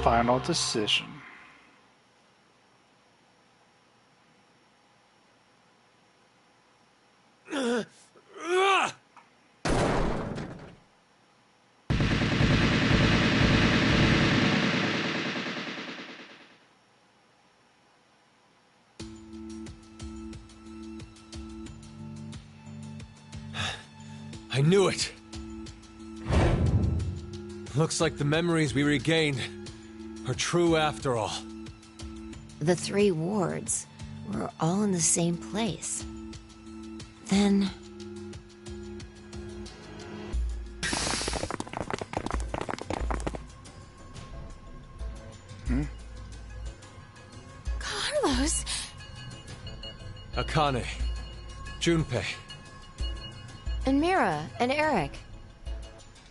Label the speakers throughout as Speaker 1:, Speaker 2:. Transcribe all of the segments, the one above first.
Speaker 1: final decision.
Speaker 2: I knew it! Looks like the memories we regained are true after all.
Speaker 3: The 3 wards were all in the same place. Then...
Speaker 4: Carlos!
Speaker 2: Akane. Junpei.
Speaker 3: And Mira, and Eric.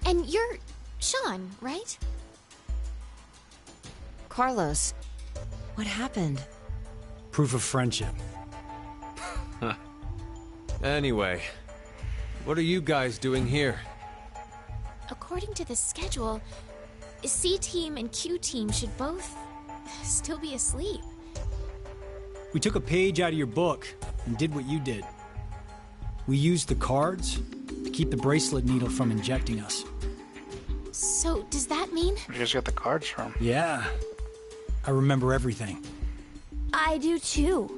Speaker 4: And you're Sean, right?
Speaker 3: Carlos, what happened?
Speaker 5: Proof of friendship.
Speaker 2: Anyway, what are you guys doing here?
Speaker 4: According to the schedule, C-Team and Q-Team should both still be asleep.
Speaker 5: We took a page out of your book and did what you did. We used the cards to keep the bracelet needle from injecting us.
Speaker 4: So, does that mean?
Speaker 1: Where you guys got the cards from?
Speaker 5: Yeah. I remember everything.
Speaker 4: I do too.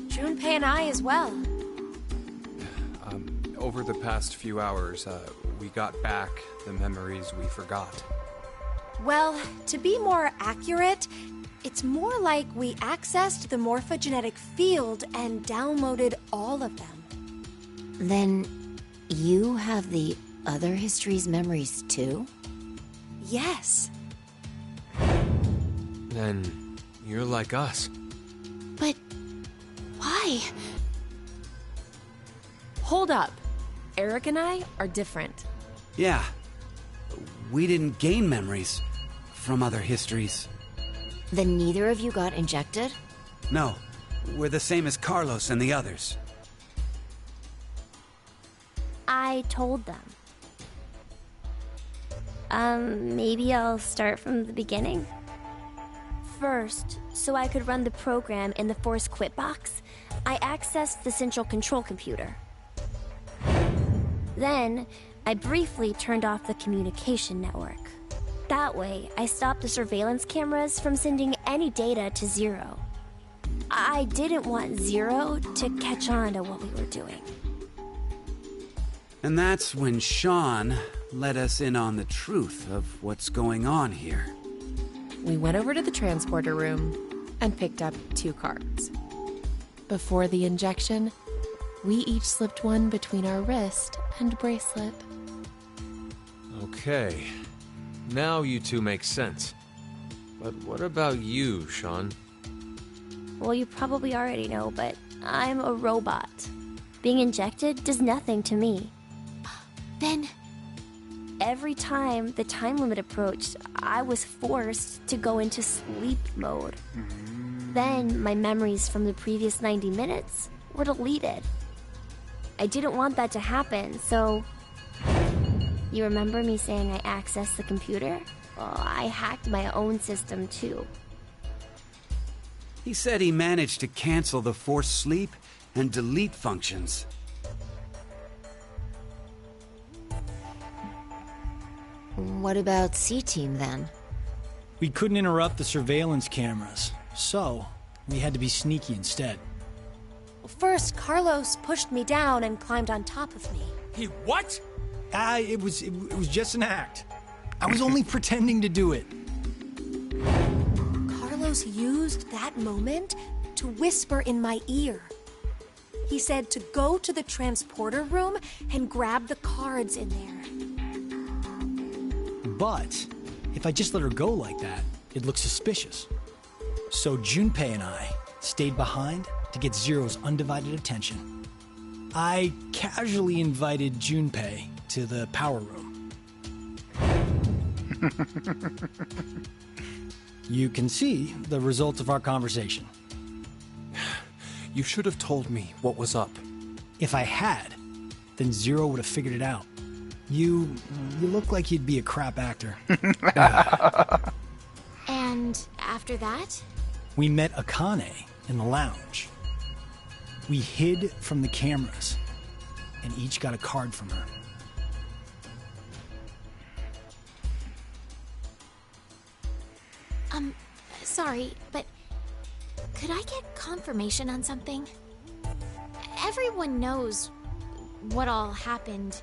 Speaker 4: Junpei and I as well.
Speaker 6: Over the past few hours, we got back the memories we forgot.
Speaker 7: Well, to be more accurate, it's more like we accessed the morphogenetic field and downloaded all of them.
Speaker 3: Then, you have the other history's memories too?
Speaker 7: Yes.
Speaker 2: Then you're like us.
Speaker 4: But why?
Speaker 8: Hold up. Eric and I are different.
Speaker 9: Yeah. We didn't gain memories from other histories.
Speaker 3: Then neither of you got injected?
Speaker 9: No. We're the same as Carlos and the others.
Speaker 10: I told them. Maybe I'll start from the beginning? First, so I could run the program in the Force Quit box, I accessed the central control computer. Then, I briefly turned off the communication network. That way, I stopped the surveillance cameras from sending any data to Zero. I didn't want Zero to catch on to what we were doing.
Speaker 9: And that's when Sean let us in on the truth of what's going on here.
Speaker 8: We went over to the transporter room and picked up 2 cards. Before the injection, we each slipped one between our wrist and bracelet.
Speaker 2: Okay. Now you two make sense. But what about you, Sean?
Speaker 10: Well, you probably already know, but I'm a robot. Being injected does nothing to me.
Speaker 4: Then...
Speaker 10: Every time the time limit approached, I was forced to go into sleep mode. Then my memories from the previous 90 minutes were deleted. I didn't want that to happen, so... You remember me saying I accessed the computer? Well, I hacked my own system too.
Speaker 9: He said he managed to cancel the force sleep and delete functions.
Speaker 3: What about C-Team then?
Speaker 5: We couldn't interrupt the surveillance cameras, so we had to be sneaky instead.
Speaker 7: First, Carlos pushed me down and climbed on top of me.
Speaker 2: He what?
Speaker 5: It was just an act. I was only pretending to do it.
Speaker 7: Carlos used that moment to whisper in my ear. He said to go to the transporter room and grab the cards in there.
Speaker 5: But if I just let her go like that, it'd look suspicious. So Junpei and I stayed behind to get Zero's undivided attention. I casually invited Junpei to the power room. You can see the result of our conversation.
Speaker 6: You should have told me what was up.
Speaker 5: If I had, then Zero would have figured it out. You look like you'd be a crap actor.
Speaker 4: And after that?
Speaker 5: We met Akane in the lounge. We hid from the cameras, and each got a card from her.
Speaker 4: Sorry, but could I get confirmation on something? Everyone knows what all happened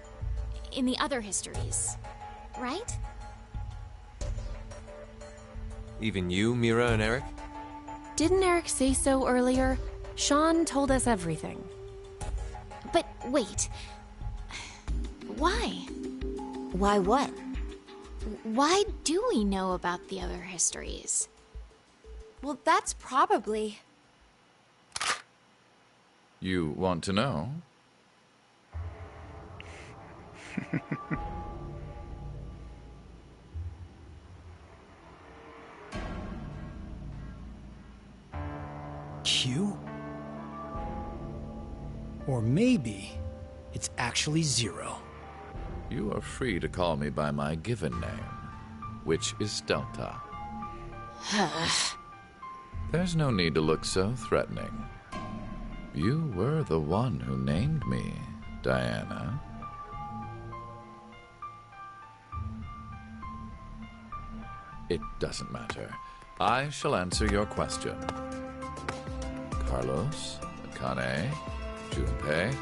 Speaker 4: in the other histories, right?
Speaker 2: Even you, Mira and Eric?
Speaker 8: Didn't Eric say so earlier? Sean told us everything.
Speaker 4: But wait. Why?
Speaker 3: Why what?
Speaker 4: Why do we know about the other histories?
Speaker 7: Well, that's probably...
Speaker 11: You want to know?
Speaker 5: Q? Or maybe it's actually Zero.
Speaker 11: You are free to call me by my given name, which is Delta. There's no need to look so threatening. You were the one who named me, Diana. It doesn't matter. I shall answer your question. Carlos, Akane, Junpei,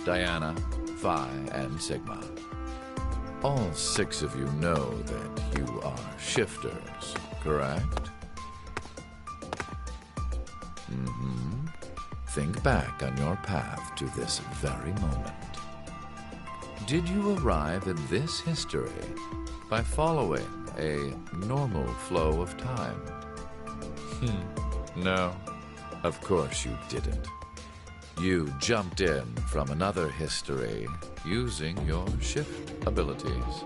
Speaker 11: Diana, Phi, and Sigma. All 6 of you know that you are shifters, correct? Think back on your path to this very moment. Did you arrive in this history by following a normal flow of time? No, of course you didn't. You jumped in from another history using your shift abilities.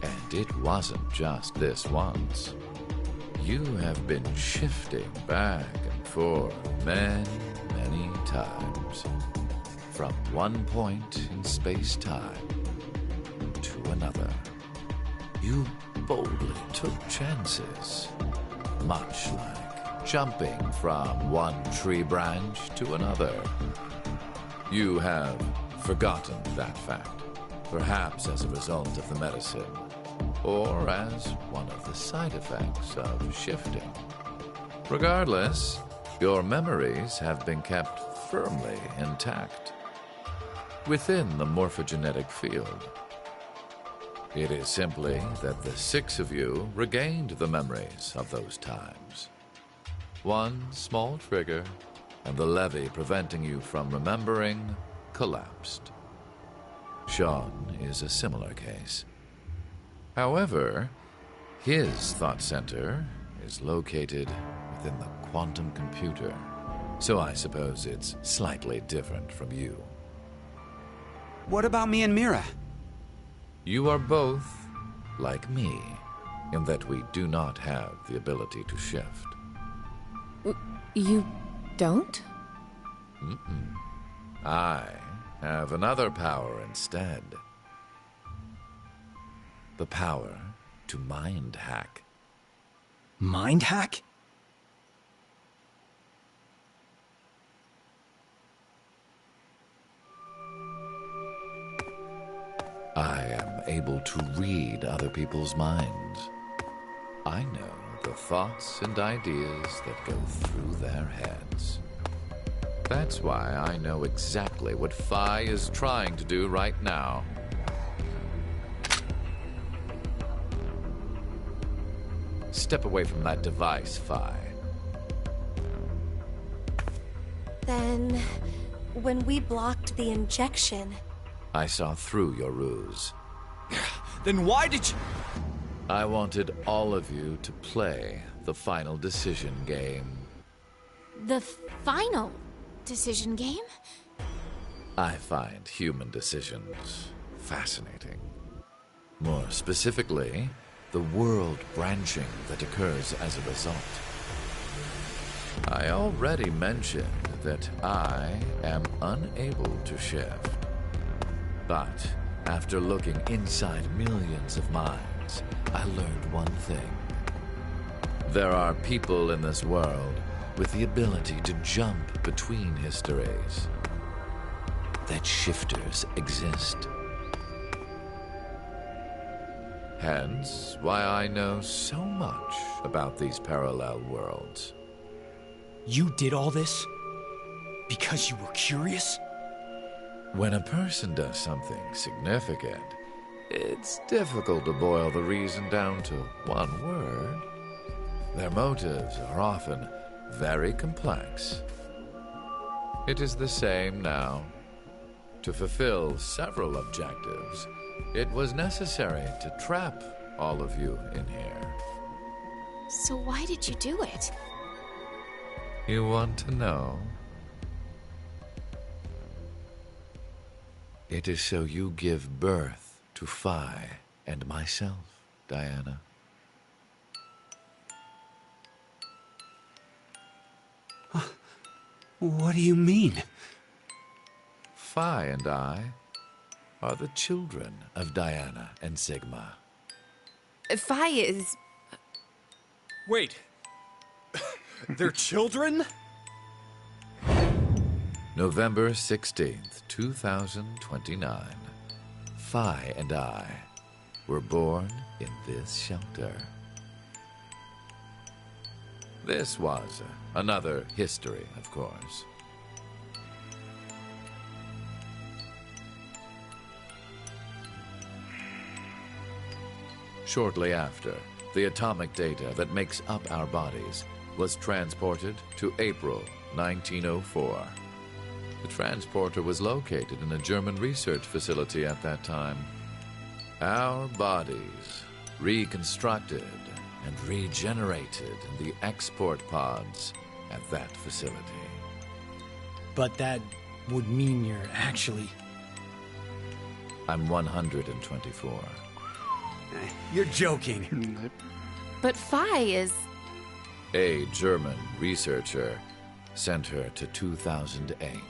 Speaker 11: And it wasn't just this once. You have been shifting back and forth many times. From one point in space-time to another. You boldly took chances. Much like jumping from one tree branch to another. You have forgotten that fact, perhaps as a result of the medicine, or as one of the side effects of shifting. Regardless, your memories have been kept firmly intact within the morphogenetic field. It is simply that the 6 of you regained the memories of those times. One small trigger, and the levee preventing you from remembering collapsed. Sean is a similar case. However, his thought center is located within the quantum computer, so I suppose it's slightly different from you.
Speaker 9: What about me and Mira?
Speaker 11: You are both like me, in that we do not have the ability to shift.
Speaker 8: You don't?
Speaker 11: I have another power instead. The power to mind hack.
Speaker 5: Mind hack?
Speaker 11: I am able to read other people's minds. I know the thoughts and ideas that go through their heads. That's why I know exactly what Phi is trying to do right now. Step away from that device, Phi.
Speaker 7: Then, when we blocked the injection...
Speaker 11: I saw through your ruse.
Speaker 9: Then why did you...
Speaker 11: I wanted all of you to play the final decision game.
Speaker 4: The final decision game?
Speaker 11: I find human decisions fascinating. More specifically, the world branching that occurs as a result. I already mentioned that I am unable to shift. But after looking inside millions of minds, I learned one thing. There are people in this world with the ability to jump between histories. That shifters exist. Hence, why I know so much about these parallel worlds.
Speaker 5: You did all this because you were curious?
Speaker 11: When a person does something significant, it's difficult to boil the reason down to one word. Their motives are often very complex. It is the same now. To fulfill several objectives, it was necessary to trap all of you in here.
Speaker 4: So why did you do it?
Speaker 11: You want to know? It is so you give birth to Phi and myself, Diana.
Speaker 9: What do you mean?
Speaker 11: Phi and I are the children of Diana and Sigma.
Speaker 8: Phi is...
Speaker 6: Wait. They're children?
Speaker 11: November 16th, 2029. Phi and I were born in this shelter. This was another history, of course. Shortly after, the atomic data that makes up our bodies was transported to April 1904. The transporter was located in a German research facility at that time. Our bodies reconstructed and regenerated in the export pods at that facility.
Speaker 5: But that would mean you're actually...
Speaker 11: I'm 124.
Speaker 9: You're joking.
Speaker 8: But Phi is...
Speaker 11: A German researcher sent her to 2008.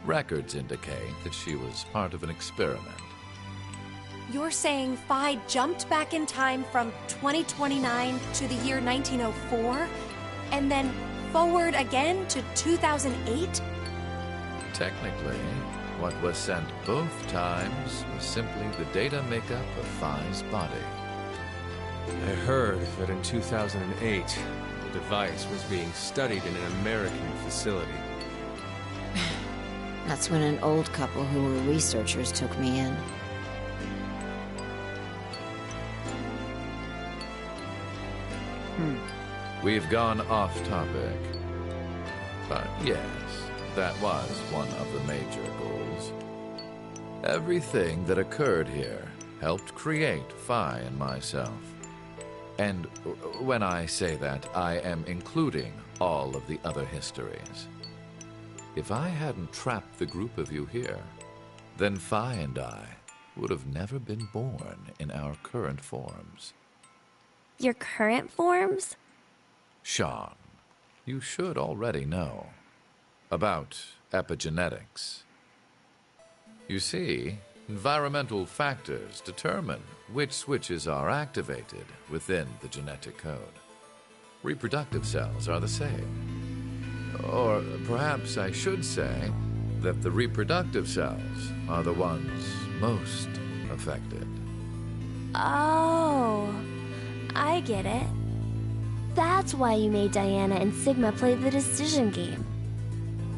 Speaker 11: Records indicate that she was part of an experiment.
Speaker 7: You're saying Phi jumped back in time from 2029 to the year 1904? And then forward again to 2008?
Speaker 11: Technically, what was sent both times was simply the data makeup of Phi's body.
Speaker 2: I heard that in 2008, the device was being studied in an American facility.
Speaker 3: That's when an old couple who were researchers took me in.
Speaker 11: We've gone off topic. But yes, that was one of the major goals. Everything that occurred here helped create Phi and myself. And when I say that, I am including all of the other histories. If I hadn't trapped the group of you here, then Phi and I would have never been born in our current forms.
Speaker 10: Your current forms?
Speaker 11: Sean, you should already know about epigenetics. You see, environmental factors determine which switches are activated within the genetic code. Reproductive cells are the same. Or perhaps I should say that the reproductive cells are the ones most affected.
Speaker 10: Oh, I get it. That's why you made Diana and Sigma play the decision game.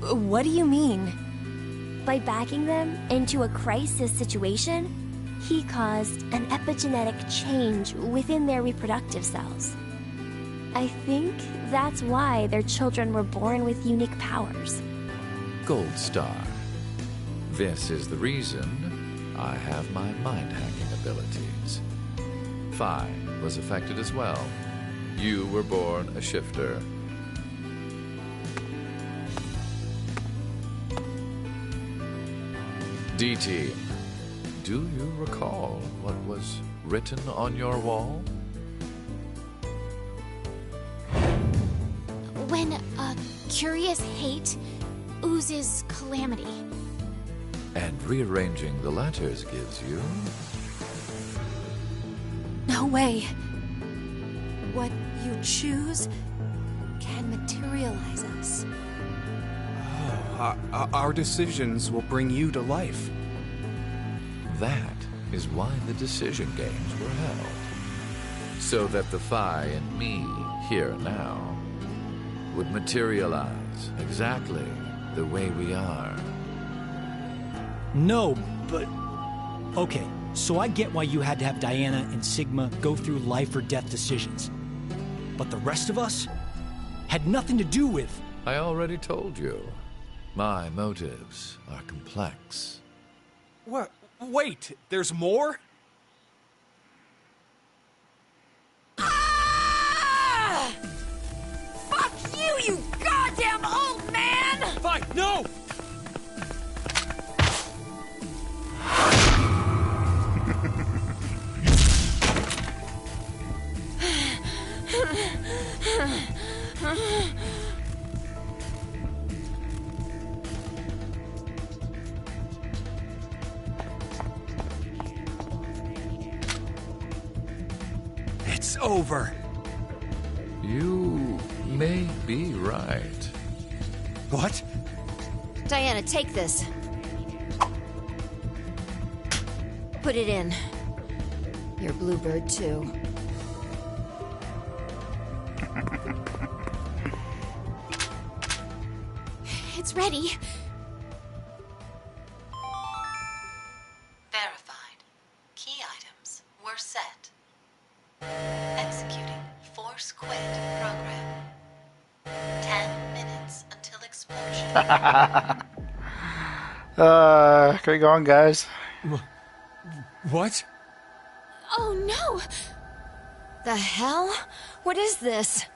Speaker 8: What do you mean?
Speaker 10: By backing them into a crisis situation, he caused an epigenetic change within their reproductive cells. I think that's why their children were born with unique powers.
Speaker 11: Gold Star. This is the reason I have my mind-hacking abilities. Phi was affected as well. You were born a shifter. D-Team, do you recall what was written on your wall?
Speaker 4: When a curious hate oozes calamity.
Speaker 11: And rearranging the letters gives you...
Speaker 7: No way. what you choose can materialize us.
Speaker 6: Our decisions will bring you to life.
Speaker 11: That is why the decision games were held. So that the Phi and me, here now, would materialize exactly the way we are.
Speaker 5: No, but... Okay, so I get why you had to have Diana and Sigma go through life or death decisions. But the rest of us had nothing to do with...
Speaker 11: I already told you. My motives are complex.
Speaker 6: What? Wait, there's more?
Speaker 7: Ah! Fuck you, you goddamn old man!
Speaker 5: Fine, no!
Speaker 9: It's over.
Speaker 11: You may be right.
Speaker 9: What?
Speaker 3: Diana, take this. Put it in. Your Bluebird, too.
Speaker 4: It's ready.
Speaker 12: Verified. Key items were set. Executing Force Quit program. 10 minutes until explosion.
Speaker 1: Get going, guys.
Speaker 6: What?
Speaker 4: Oh no!
Speaker 3: The hell? What is this?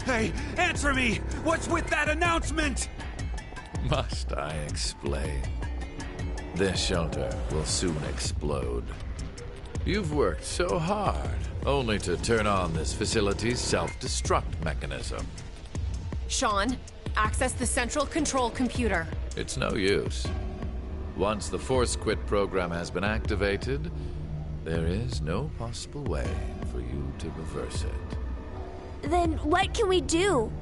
Speaker 9: Hey, answer me! What's with that announcement?
Speaker 11: Must I explain? This shelter will soon explode. You've worked so hard, only to turn on this facility's self-destruct mechanism.
Speaker 8: Sean, access the central control computer.
Speaker 11: It's no use. Once the Force Quit program has been activated, there is no possible way for you to reverse it.
Speaker 10: Then what can we do?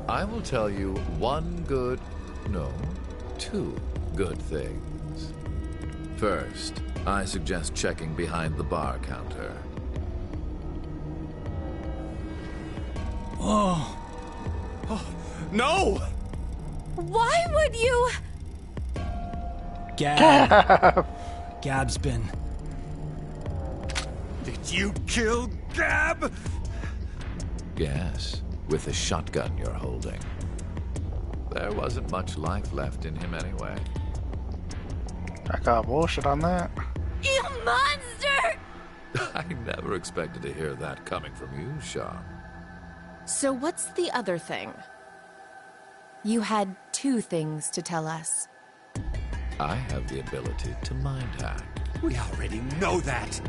Speaker 11: I will tell you two good things. First, I suggest checking behind the bar counter.
Speaker 9: Oh, no!
Speaker 7: Why would you?
Speaker 5: Gab's been...
Speaker 9: Did you kill Gab?
Speaker 11: Yes, with the shotgun you're holding. There wasn't much life left in him anyway.
Speaker 1: I got bullshit on that.
Speaker 7: You monster!
Speaker 11: I never expected to hear that coming from you, Sean.
Speaker 8: So what's the other thing? You had two things to tell us.
Speaker 11: I have the ability to mind hack.
Speaker 9: We already know that.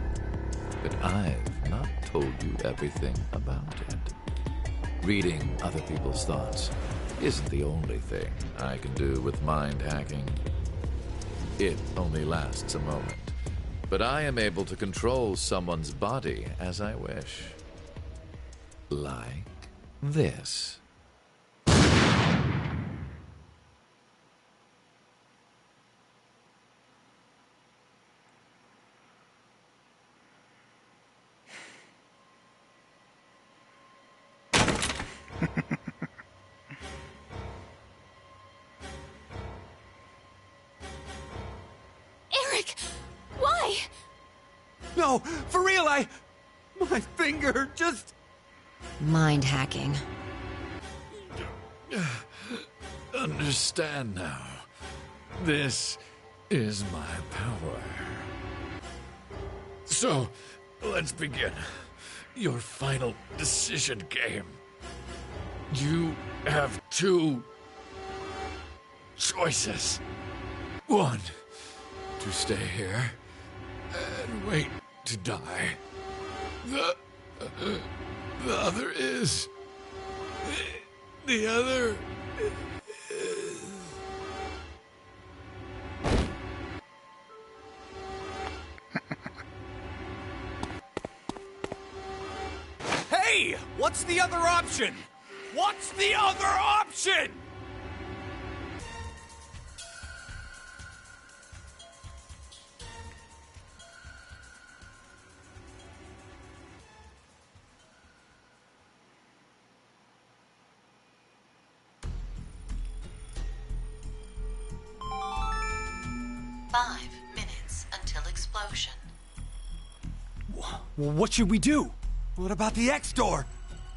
Speaker 11: But I've not told you everything about it. Reading other people's thoughts isn't the only thing I can do with mind hacking. It only lasts a moment, but I am able to control someone's body as I wish. Like this.
Speaker 4: Eric, why?
Speaker 9: No, for real, my finger just...
Speaker 3: Mind hacking.
Speaker 11: Understand now. This is my power. So, let's begin. Your final decision game. You have two choices. One, to stay here and wait to die. The other is... The other is...
Speaker 13: way! What's the other option? What's the other option?
Speaker 12: Explosion.
Speaker 5: What should we do?
Speaker 9: What about the X door?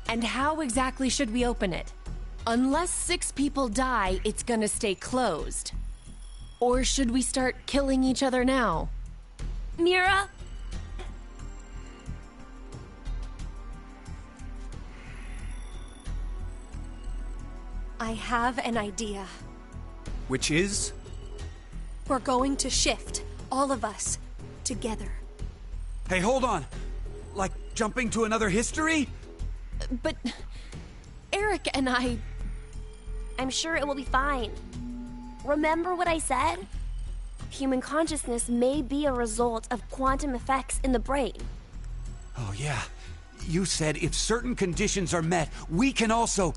Speaker 8: And how exactly should we open it? Unless 6 people die, it's gonna stay closed. Or should we start killing each other now?
Speaker 10: Mira?
Speaker 7: I have an idea.
Speaker 13: Which is?
Speaker 7: We're going to shift, all of us, together.
Speaker 9: Hey, hold on. Like jumping to another history?
Speaker 8: But Eric and
Speaker 10: I'm sure it will be fine. Remember what I said? Human consciousness may be a result of quantum effects in the brain.
Speaker 9: Oh, yeah. You said if certain conditions are met, we can also...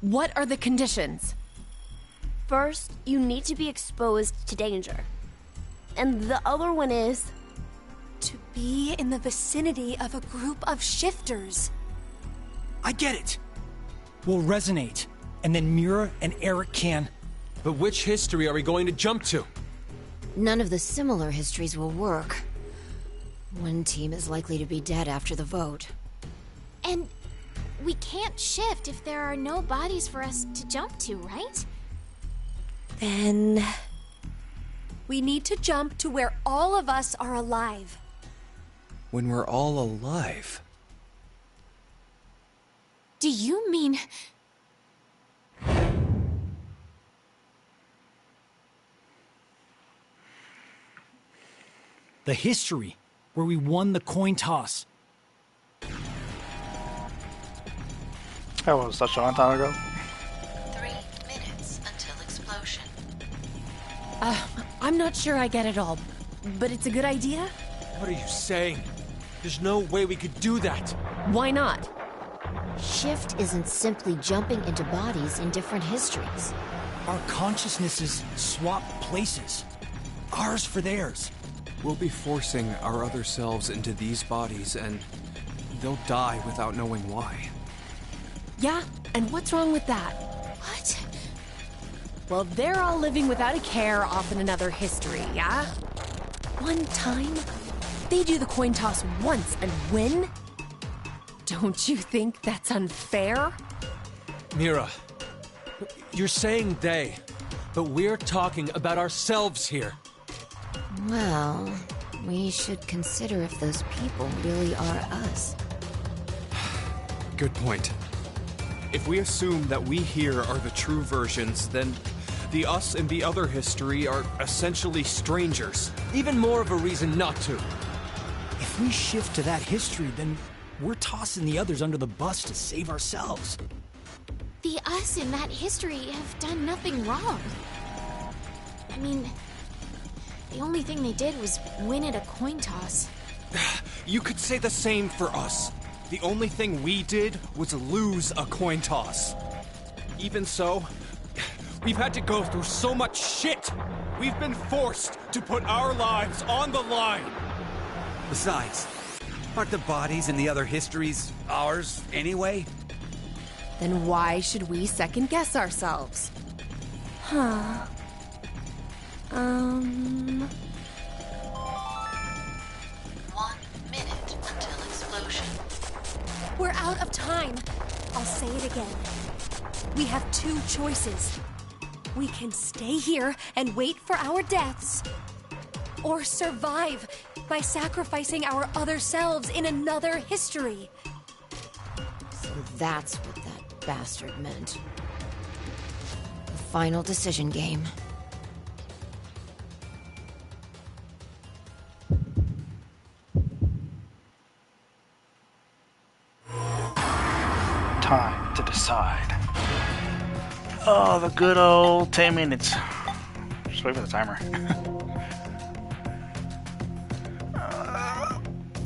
Speaker 8: What are the conditions?
Speaker 10: First, you need to be exposed to danger. And the other one is...
Speaker 7: to be in the vicinity of a group of shifters.
Speaker 5: I get it. We'll resonate, and then Mira and Eric can...
Speaker 2: But which history are we going to jump to?
Speaker 3: None of the similar histories will work. One team is likely to be dead after the vote.
Speaker 4: And we can't shift if there are no bodies for us to jump to, right?
Speaker 7: Then... we need to jump to where all of us are alive.
Speaker 13: When we're all alive?
Speaker 4: Do you mean...
Speaker 5: The history, where we won the coin toss.
Speaker 1: That was such a long time ago.
Speaker 12: 3 minutes until explosion.
Speaker 8: I'm not sure I get it all, but it's a good idea?
Speaker 2: What are you saying? There's no way we could do that.
Speaker 8: Why not?
Speaker 3: Shift isn't simply jumping into bodies in different histories.
Speaker 5: Our consciousnesses swap places. Ours for theirs.
Speaker 6: We'll be forcing our other selves into these bodies, and they'll die without knowing why.
Speaker 8: Yeah, and what's wrong with that?
Speaker 4: What?
Speaker 8: Well, they're all living without a care off in another history, yeah? One time, they do the coin toss once and win? Don't you think that's unfair?
Speaker 2: Mira, you're saying they, but we're talking about ourselves here.
Speaker 3: Well, we should consider if those people really are us.
Speaker 6: Good point.
Speaker 13: If we assume that we here are the true versions, then the us in the other history are essentially strangers.
Speaker 2: Even more of a reason not to.
Speaker 5: If we shift to that history, then we're tossing the others under the bus to save ourselves.
Speaker 4: The us in that history have done nothing wrong. I mean, the only thing they did was win at a coin toss.
Speaker 13: You could say the same for us. The only thing we did was lose a coin toss. Even so, we've had to go through so much shit. We've been forced to put our lives on the line.
Speaker 9: Besides, aren't the bodies in the other histories ours anyway?
Speaker 8: Then why should we second guess ourselves?
Speaker 10: Huh.
Speaker 12: 1 minute until explosion.
Speaker 7: We're out of time. I'll say it again. We have 2 choices. We can stay here and wait for our deaths, or survive by sacrificing our other selves in another history.
Speaker 3: So that's what that bastard meant. The final decision game.
Speaker 1: Time to decide. Oh, the good old 10 minutes. Just wait for the timer.